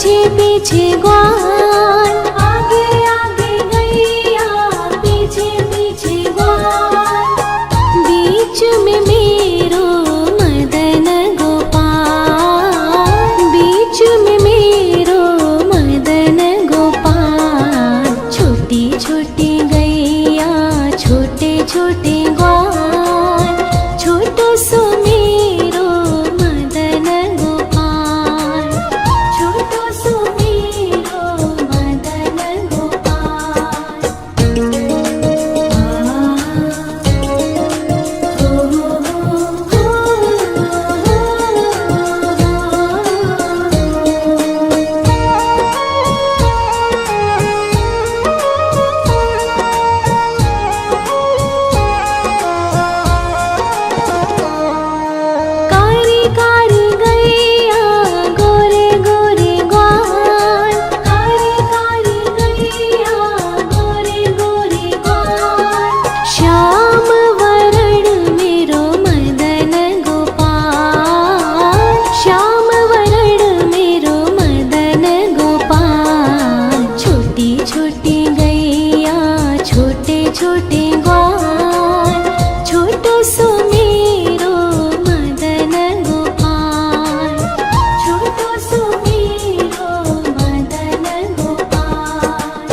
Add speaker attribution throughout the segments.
Speaker 1: पीछे पीछे ग्वाल, आगे आगे गैया पीछे पीछे ग्वाल, बीच में मेरो मदन गोपाल, बीच में मेरो मदन गोपाल। छोटी छोटी गैया छोटे छोटे ग्वाल, छोटो सो मेरो मदन गोपाल, छोटो सो मेरो मदन गोपाल। कारी कारी गैया गोरे गोरे ग्वाल, कारी कारी गैया गोरे गोरे ग्वाल, श्याम वरण मेरो मदन गोपाल, श्याम वरण मेरो मदन गोपाल। छोटी छोटी गैया छोटे छोटे ग्वाल, छोटो सो मेरो मदन गोपाल, छोटो सो मेरो मदन गोपाल।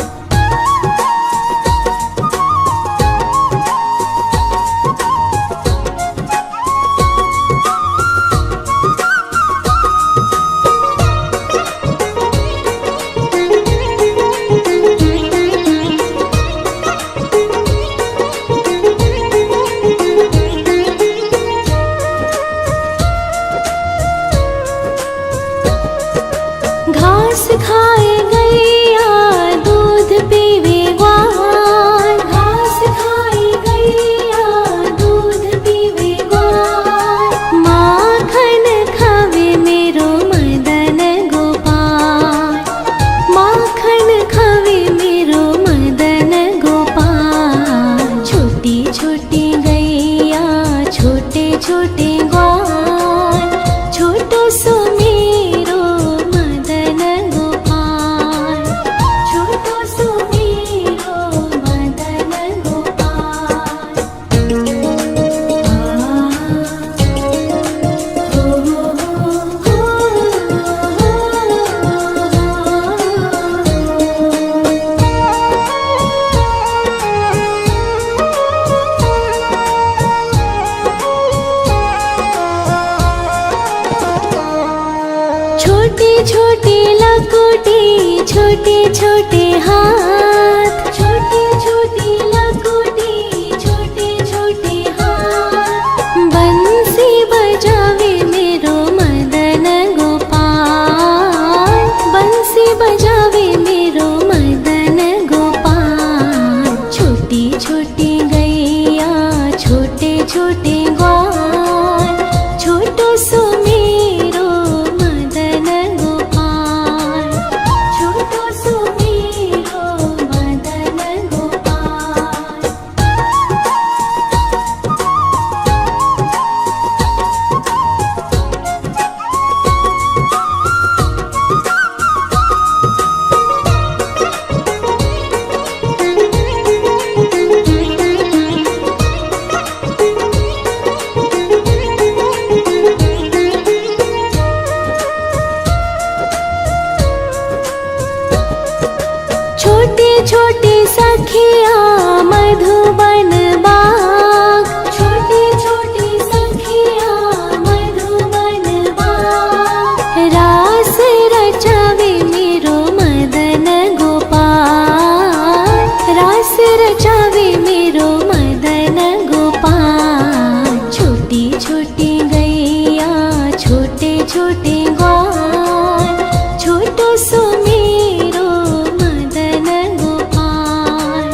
Speaker 1: घास खाए गैया दूध पीवे ग्वाल, घास खाए गैया दूध पीवे ग्वाल, माखन खावे मेरो मदन गोपाल, माखन खावे मेरो मदन गोपाल। छोटी छोटी गैया छोटे छोटे ग्वाल, छोटो सो मेरो मदन गोपाल, छोटो सो मेरो मदन गोपाल। छोटी छोटी लकुटी छोटे छोटे हाथ, छोटी छोटी लकुटी छोटे छोटे हाथ, बंसी बजावे मेरो मदन गोपाल, बंसी बजावे मेरो मदन गोपाल। छोटी छोटी गैया छोटे छोटे ग्वाल, छोटो सो मेरो मदन गोपाल, छोटो सो मेरो मदन गोपाल। छोटी छोटी सखिया मधुबन बाग, छोटी छोटी सखिया मधुबन बाग, रास रचावे मेरो मदन गोपाल, रास रचावे मेरो मदन गोपाल। छोटी छोटी गैया छोटे छोटे ग्वाल, छोटो सो मेरो मदन गोपाल,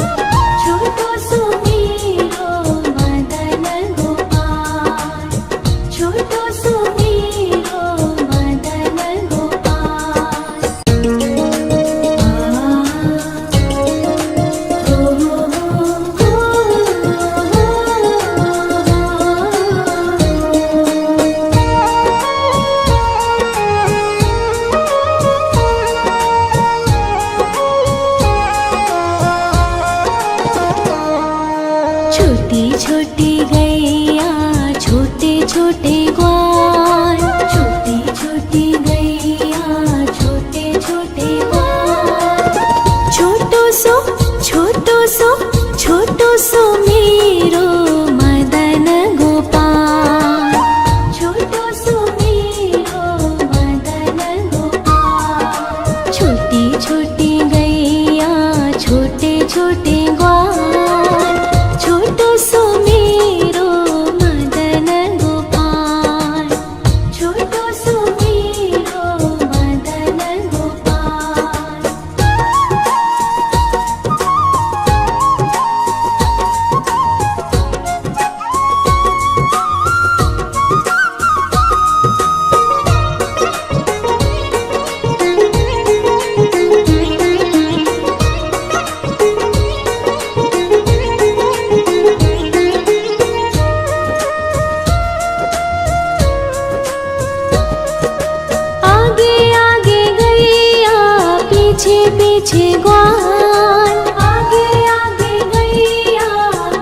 Speaker 1: पीछे ग्वाल, आगे आगे गैया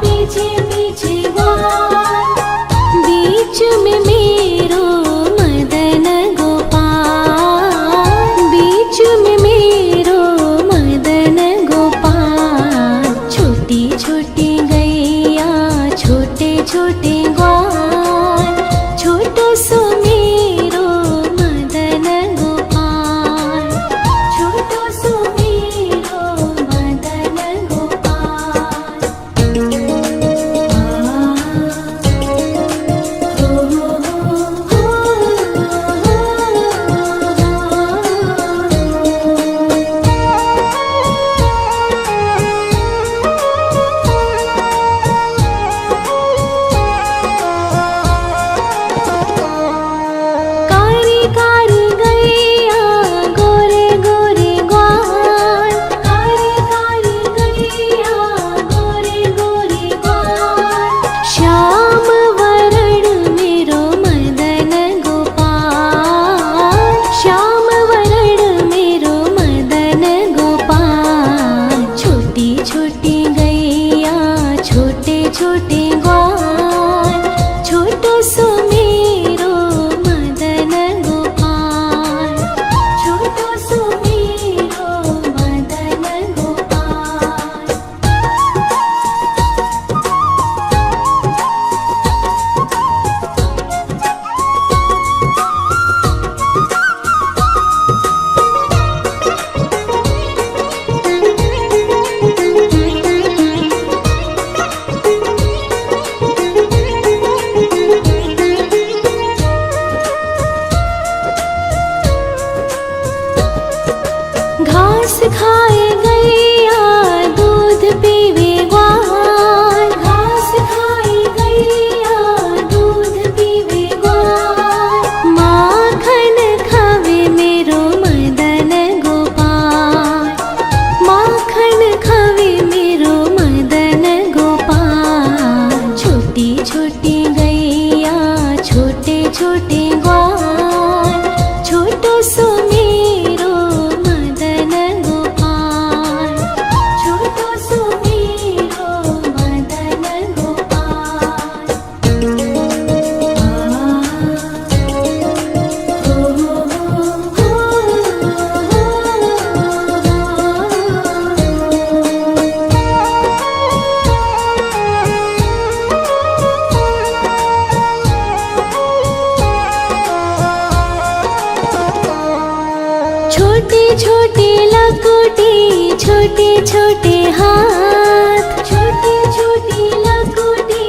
Speaker 1: पीछे पीछे ग्वाल, बीच में मेरो मदन गोपाल, बीच में मेरो मदन गोपाल। छोटी छोटी गैया छोटे छोटे ग्वाल, छोटो सो मेरो मदन गोपाल, छोटो सो मेरो मदन गोपाल। कारी कारी गैया गोरे गोरे ग्वाल, कारी कारी गैया गोरे गोरे ग्वाल, श्याम वरण मेरो मदन गोपाल, श्याम वरण मेरो मदन गोपाल। छोटी छोटी गैया छोटे छोटे ग्वाल, छोटो सो मेरो मदन गोपाल, छोटो सो मेरो मदन गोपाल। घास खाए गैया दूध पीवे ग्वाल, घास खाए गैया दूध पीवे ग्वाल, माखन खावे मेरो मदन गोपाल, माखन खावे मेरो मदन गोपाल। छोटी छोटी गैया छोटे छोटे ग्वाल, छोटो सो मेरो मदन गोपाल, छोटो सो मेरो मदन गोपाल। छोटी छोटी लकुटी छोटे छोटे हाथ, छोटी छोटी लकुटी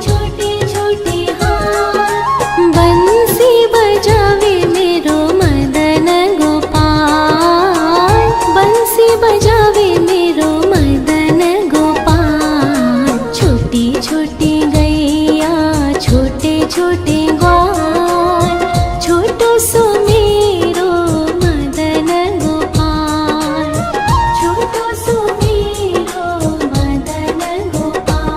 Speaker 1: छोटे छोटे हाथ, बंसी बजावे मेरो मदन गोपाल, बंसी बजावे मेरो मदन गोपाल। छोटी छोटी गैया छोटे छोटे ग्वाल, छोटो सो मेरो मदन गोपाल, छोटो सो मेरो मदन गोपाल।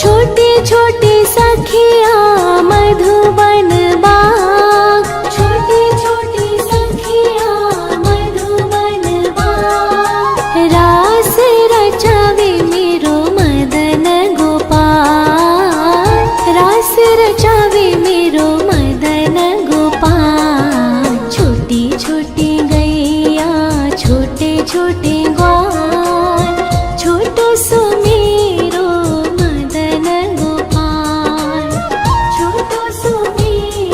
Speaker 1: छोटे छोटे सखिया मधुबन बाग, छोटे छोटे सखिया मधुबन बाग, रास रचावे मेरो मदन गोपाल, रास रचावे मेरो मदन गोपाल। छोटी छोटी गैया छोटे छोटे ग्वाल, छोटो सो मेरो मदन गोपाल, छोटो सो मेरो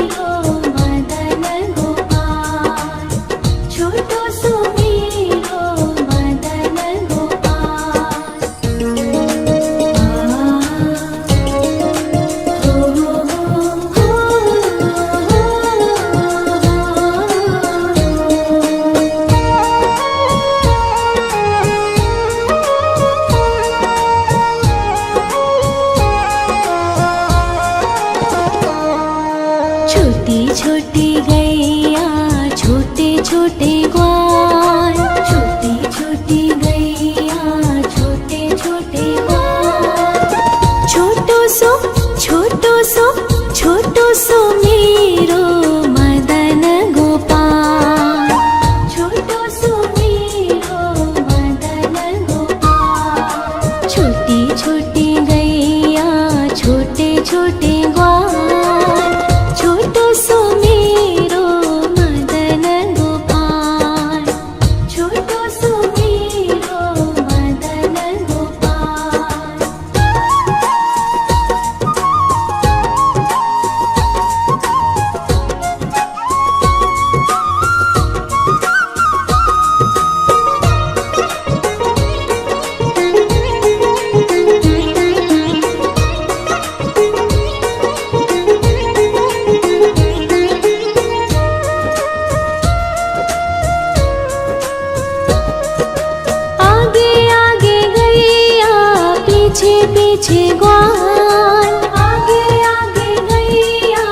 Speaker 1: पीछे पीछे ग्वाल, आगे आगे गैया,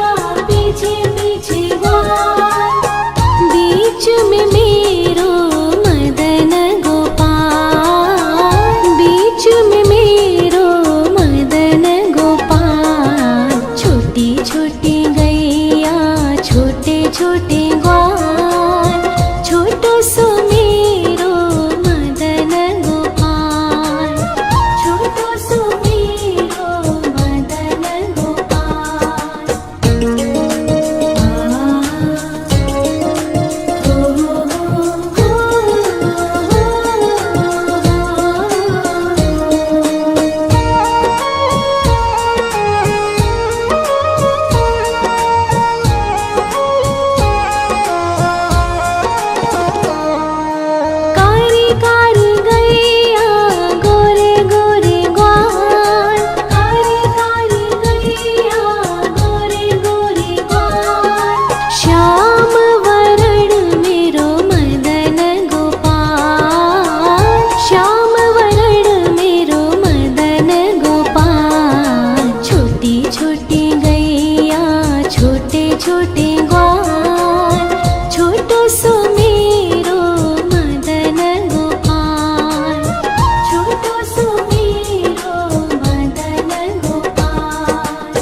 Speaker 1: पीछे पीछे ग्वाल, बीच में मेरो मदन गोपाल, बीच में मेरो मदन गोपाल। छोटी छोटी गैया, छोटे छोटे ग्वाल, छोटो सो मेरो मदन गोपाल, छोटो सो मेरो मदन गोपाल। कारी कारी गैया, गोरे गोरे ग्वाल, कारी कारी गैया, गोरे गोरे ग्वाल। श्याम वरण मेरो मदन गोपाल, श्याम वरण मेरो मदन गोपाल। छोटी छोटी गैया, छोटे छोटे ग्वाल, छोटो सो मेरो मदन गोपाल, छोटो सो मेरो मदन गोपाल।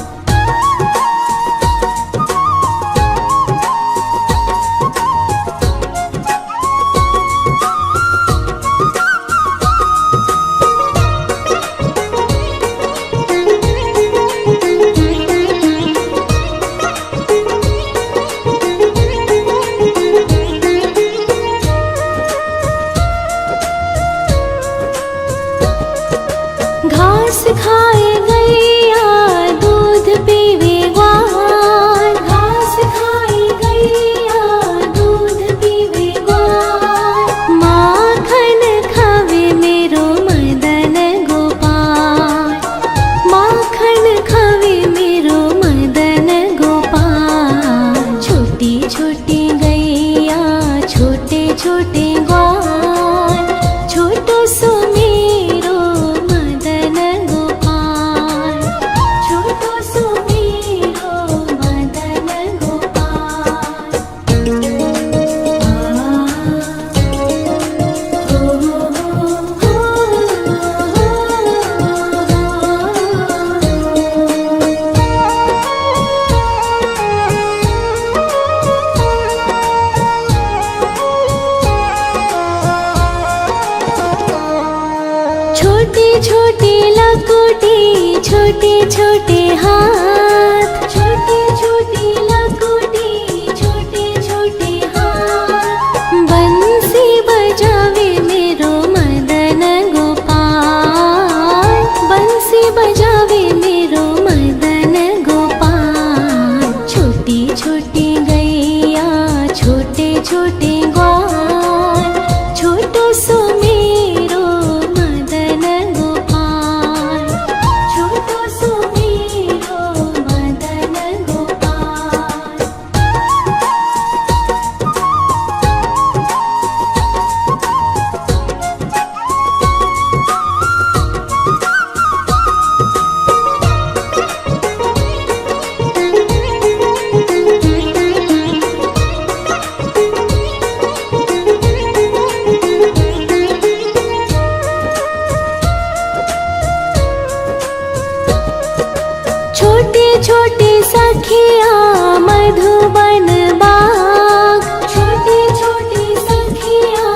Speaker 1: घास खाए गैया, दूध पीवे ग्वाल, घास खाए गैया, दूध पीवे ग्वाल। माखन खावे मेरो मदन गोपाल, माखन खावे मेरो मदन गोपाल। छोटी छोटी गैया, छोटे छोटे ग्वाल, छोटो सो मेरो मदन गोपाल, छोटो सो मेरो मदन गोपाल। छोटी छोटी लकुटी, छोटे छोटे हाथ, छोटी छोटी लकुटी, छोटे छोटे हाथ। बंसी बजावे मेरो मदन गोपाल, बंसी बजावे मेरो मदन गोपाल। छोटी छोटी गैया, छोटे छोटे ग्वाल, छोटो सो मेरो मदन गोपाल, छोटो सो मेरो मदन गोपाल। छोटे छोटे सखिया, मधुबन बाग, छोटे छोटे सखिया,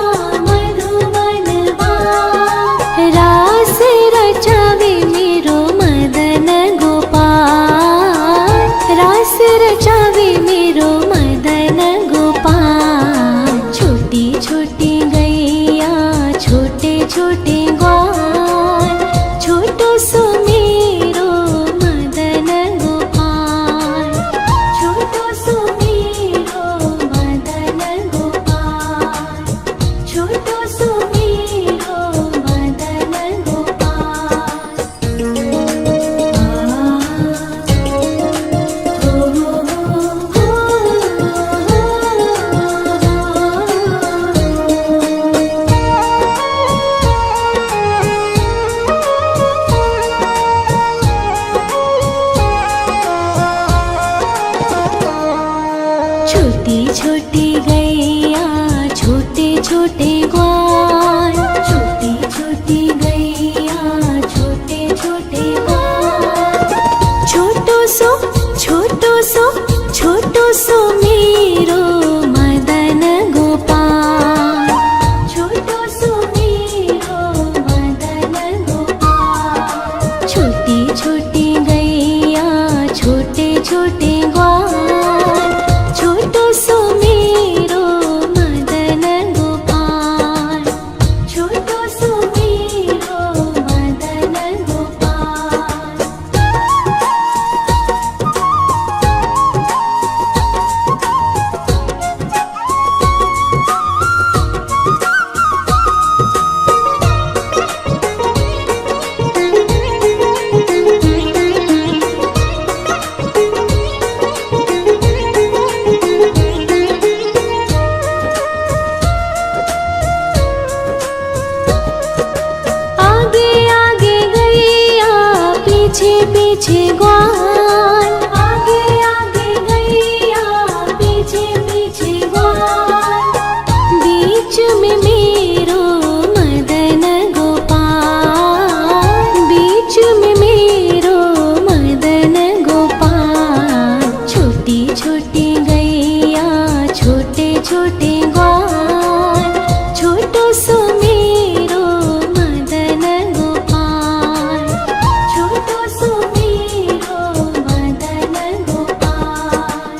Speaker 1: मधुबन बाग। रास रचावे मेरो मदन गोपाल, रास रचावे मेरो मदन गोपाल। छोटी छोटी गैया, छोटे छोटे ग्वाल, छोटो सो मेरो मदन गोपाल, छोटो सो मेरो मदन गोपाल, छोटो सो मेरो मदन गोपाल। पीछे ग्वाल, आगे आगे गैया पीछे पीछे ग्वाल, बीच में मेरो मदन गोपाल, बीच में मेरो मदन गोपाल। छोटी छोटी गैया छोटे छोटे ग्वाल, छोटो सो मेरो मदन गोपाल, छोटो सो मेरो मदन गोपाल।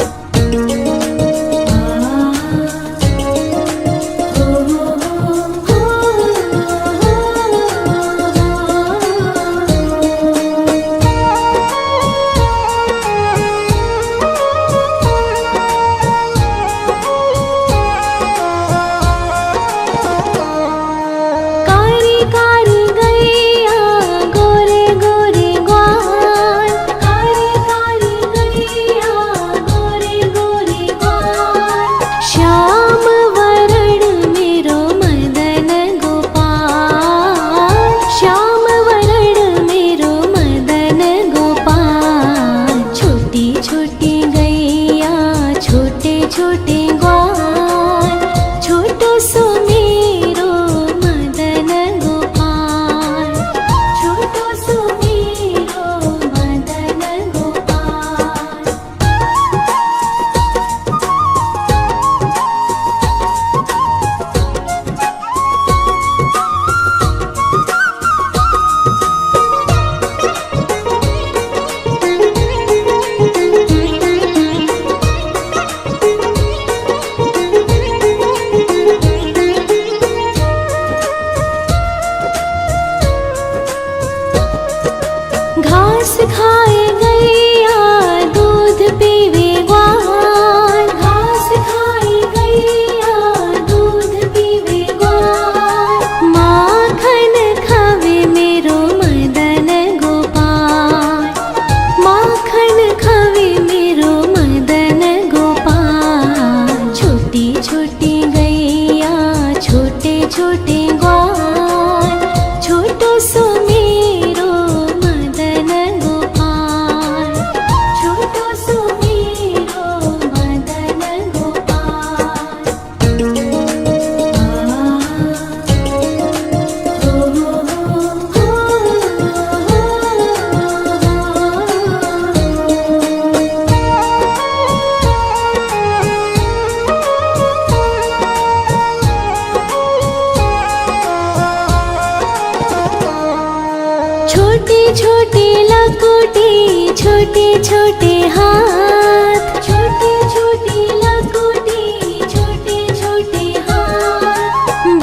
Speaker 1: कारी कारी गैया गोरे गोरे ग्वाल, कारी कारी गैया गोरे गोरे ग्वाल। श्याम वरण मेरो मदन गोपाल, श्याम वरण मेरो मदन गोपाल। छोटी छोटी गैया छोटे छोटे ग्वाल, छोटो सो मेरो मदन गोपाल, छोटो सो मेरो मदन गोपाल। घास खाए गैया दूध पीवे ग्वाल, घास खाए गैया दूध पीवे ग्वाल। माखन खावे मेरो मदन गोपाल, माखन खावे मेरो मदन गोपाल। छोटी छोटी गैया छोटे छोटे ग्वाल, छोटो सो मेरो मदन गोपाल, छोटो सो मेरो मदन गोपाल। छोटी छोटी लकुटी छोटे छोटे हाथ, छोटी छोटी लकुटी छोटे छोटे हाथ।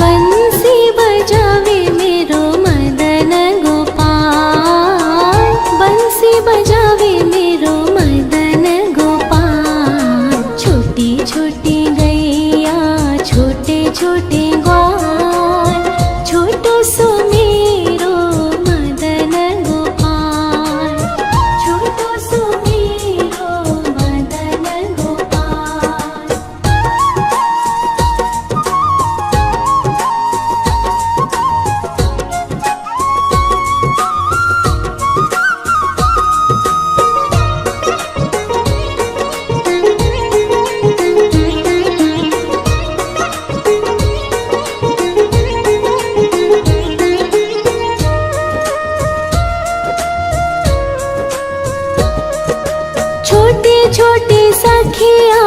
Speaker 1: बंसी बजावे मेरो मदन गोपाल, बंसी बजावे मेरो मदन गोपाल। छोटी छोटी गैया छोटे छोटे ग्वाल, छोटो सो मेरो मदन गोपाल, छोटो सो मेरो मदन गोपाल। छोटी छोटी सखिया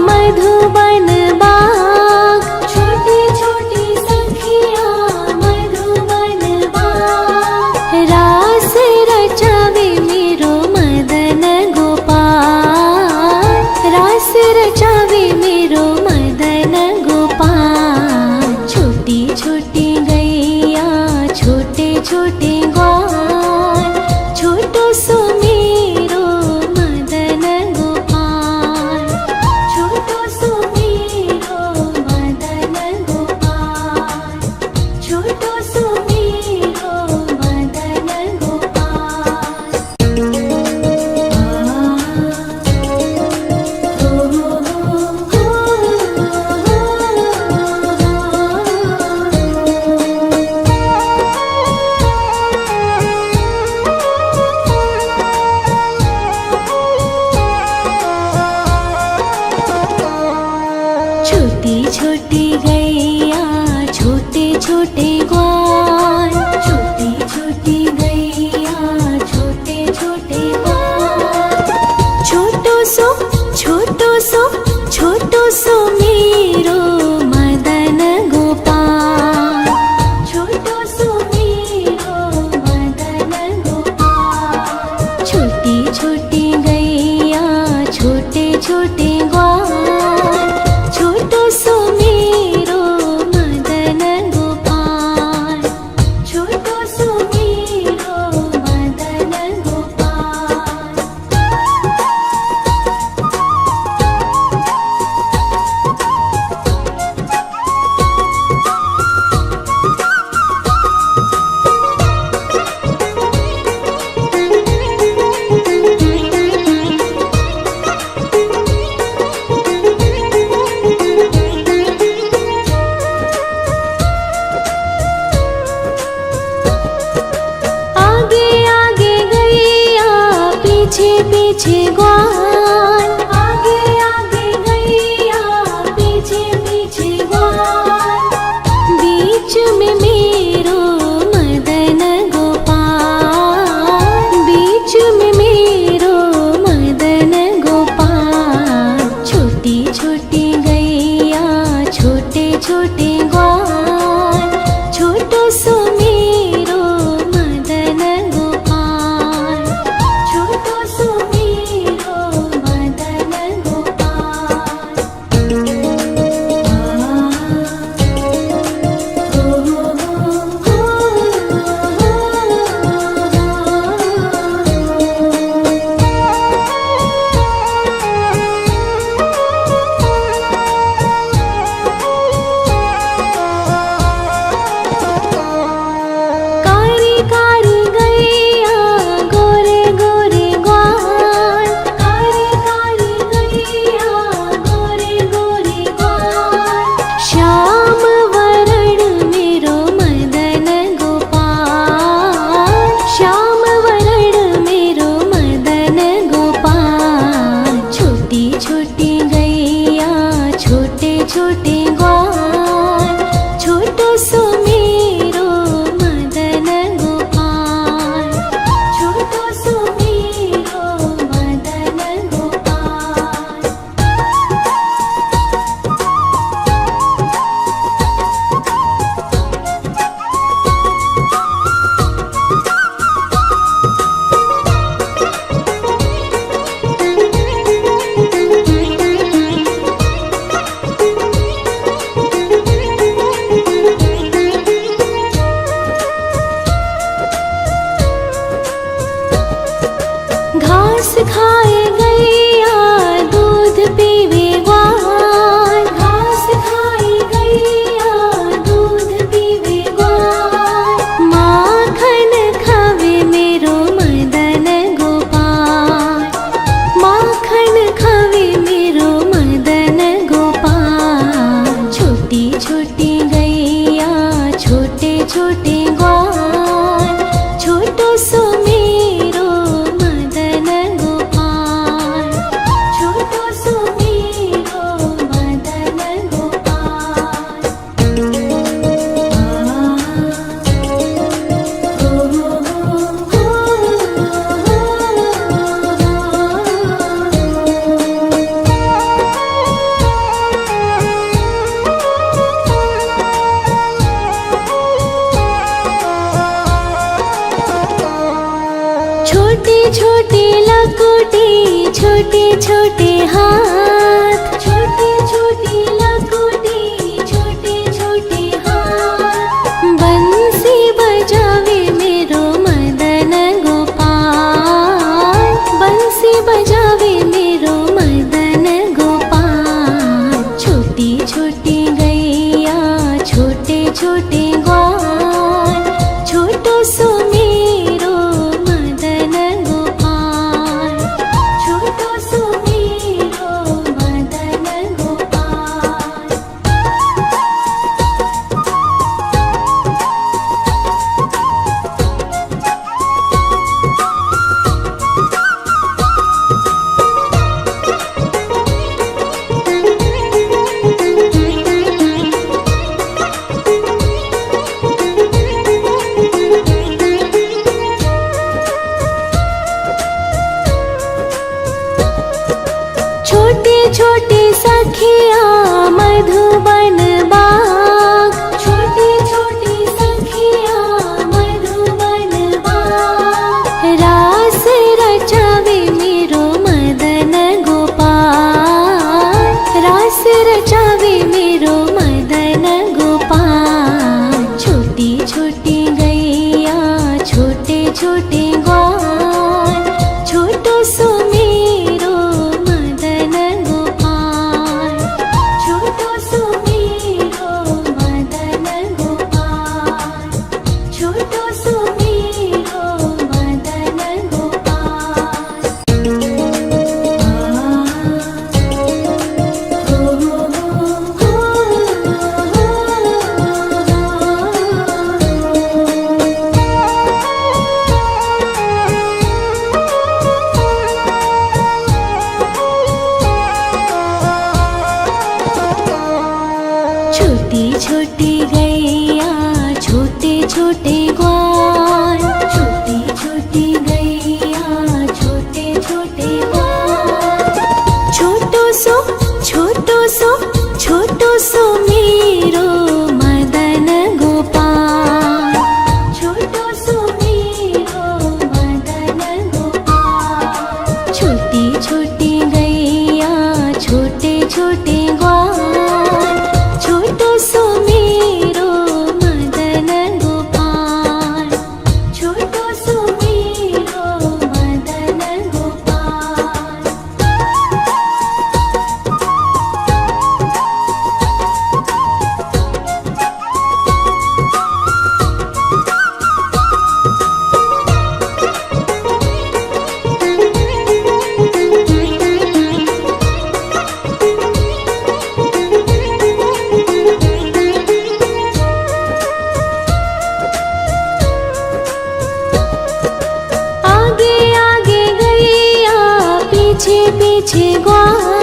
Speaker 1: मधुबन बाग, छोटी छोटी सखिया मधुबन बाग। रास रचावे मेरो मदन गोपाल, रास रचावे मेरो मदन गोपाल। छोटी छोटी गैया छोटे छोटे ग्वाल, छोटो सो मेरो मदन गोपाल, छोटो सो मेरो मदन गोपाल, छोटो सो मेरो मदन गोपाल। पीछे पीछे ग्वाल, आगे आगे गैया पीछे पीछे ग्वाल, बीच में मेरो मदन गोपाल, बीच में मेरो मदन गोपाल। छोटी छोटी गैया छोटे छोटे ग्वाल, छोटो सो मेरो मदन गोपाल, छोटो सो मेरो मदन गोपाल। कारी कारी गैया गोरे गोरे ग्वाल, कारी कारी गैया गोरे गोरे ग्वाल, श्याम वरण मेरो मदन गोपाल, श्याम वरण मेरो मदन गोपाल। छोटी छोटी गैया छोटे छोटे ग्वाल, छोटो सो मेरो मदन गोपाल, छोटो सो मेरो मदन गोपाल। घास खाए गैया दूध पीवे ग्वाल, घास खाए गैया दूध पीवे ग्वाल, माखन खावे मेरो मदन गोपाल, माखन खावे मेरो मदन गोपाल। छोटी छोटी गैया छोटे छोटे ग्वाल, छोटो सो मेरो मदन गोपाल, छोटो सो मेरो मदन गोपाल। छोटी छोटी लकुटी छोटे छोटे हाथ, छोटी छोटी लकुटी छोटे छोटे हाथ, बंसी बजावे मेरो मदन गोपाल, बंसी बजावे मेरो मदन गोपाल। छोटी छोटी गैया छोटे छोटे ग्वाल, छोटो सो मेरो मदन गोपाल, छोटो सो मेरो मदन गोपाल। छोटे छोटे सखिया मधुबन बाग, छोटे छोटे सखिया मधुबन बाग, रास रचावे मेरो मदन गोपाल, रास रचावे मेरो मदन गोपाल। छोटी छोटी गैया छोटे छोटे ग्वाल, छोटो सो मेरो मदन गोपाल, छोटो सो मेरो मदन गोपाल, छोटो सो मेरो मदन गोपाल। ग्वाल। छोटी छोटी गैया छोटे छोटे ग्वाल। छोटो सो मेरो मदन गोपाल। छोटो सो मेरो मदन गोपाल। छोटी छोटी गैया छोटे छोटे ग्वाल। छोटो सो मेरो मदन गोपाल। छोटो सो मेरो मदन गोपाल। आगे आगे गैया पीछे पीछे ग्वाल।